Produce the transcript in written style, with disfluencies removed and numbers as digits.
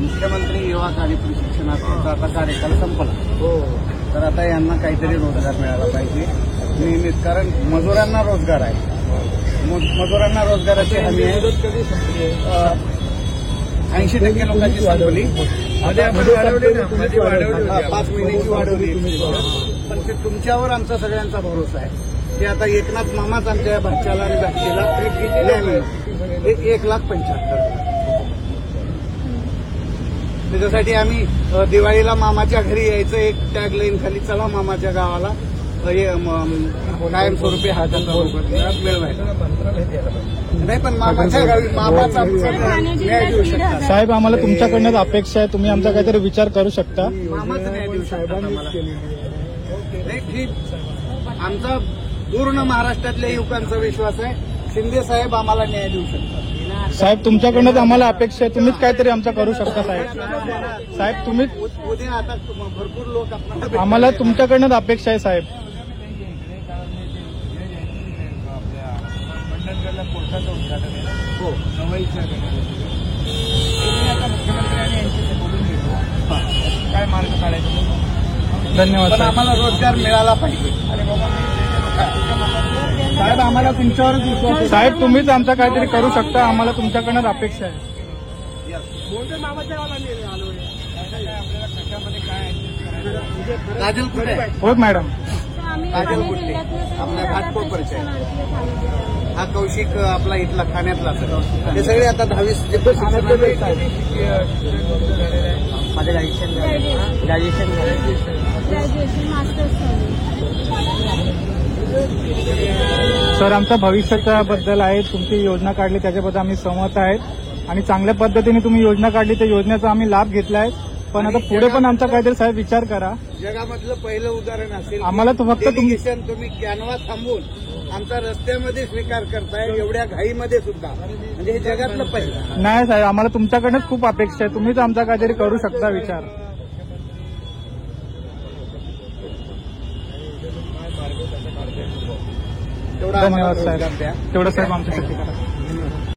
मुख्यमंत्री युवा कार्य प्रशिक्षणाचा आता कार्यकाल संपला, तर आता यांना काहीतरी रोजगार मिळाला पाहिजे नेहमीच, कारण मजुरांना रोजगार आहे. मजुरांना रोजगाराची हमी आहे. 80% लोकांची संपली, 5 महिन्याची वाढवली, पण ते तुमच्यावर आमचा सगळ्यांचा भरोसा आहे की आता एकनाथ मामाच आमच्या भाच्याला आणि भाचीला न्याय मिळेल. 1,75,000. त्याच्यासाठी आम्ही दिवाळीला मामाच्या घरी यायचं एक टॅगलाईन खाली, चला मामाच्या गावाला कायमस्वरूपी हाताचा मिळवायचा नाही, पण मामाच्या गावी मामाचा न्याय देऊ शकता. साहेब, आम्हाला तुमच्याकडनं अपेक्षा आहे, तुम्ही आमचा काहीतरी विचार करू शकता. मामाच न्याय देऊ शकता नाही. ठीक, आमचा पूर्ण महाराष्ट्रातल्या युवकांचा विश्वास आहे, शिंदे साहेब आम्हाला न्याय देऊ शकतात. साहेब, तुमच्याकडनं आम्हाला अपेक्षा आहे, तुम्हीच काहीतरी आमचा करू शकता. साहेब तुम्हीच, उद्या आता भरपूर लोक आपल्याला आम्हाला तुमच्याकडनं अपेक्षा आहे साहेब. कोर्टाचं उद्घाटन आहे. हो, नवईच्या आता मुख्यमंत्र्यांनी यांच्याशी बोलून घेतो काय मार्ग काढायचा. धन्यवाद. पण आम्हाला रोजगार मिळाला पाहिजे. साहेब, आम्हाला तुमच्यावरच विश्वास आहे. साहेब, तुम्हीच आमचा काहीतरी करू शकता, आम्हाला तुमच्याकडनं अपेक्षा आहे. काजल कुठे आहे? हो मॅडम. काजल कुठे? आपल्या घाटकोपरचे हा कौशिक आपला इथला ठाण्यातला. हे सगळे आता 10वी माझं ग्रॅज्युएशन मास्टर्स. सर, आमच्या भविष्याच्या बद्दल आहे, तुमची योजना काढली त्याच्याबद्दल आम्ही सहमत आहेत आणि चांगल्या पद्धतीने तुम्ही योजना काढली, त्या योजनेचा आम्ही लाभ घेतलाय. पण आता पुढे पण आमचा काहीतरी साहेब विचार करा. जगामधलं पहिलं उदाहरण असेल. आम्हाला तो फक्त तुम्ही कॅनवा थांबवून आमचा रस्त्यामध्ये स्वीकार करताय, एवढ्या घाईमध्ये सुद्धा, म्हणजे हे जगातलं पहिलं नाही साहेब. आम्हाला तुमच्याकडनंच खूप अपेक्षा आहे, तुम्हीच आमचा काहीतरी करू शकता विचार. धन्यवाद साहेब. तेवढं साहेब आमच्यासाठी करा.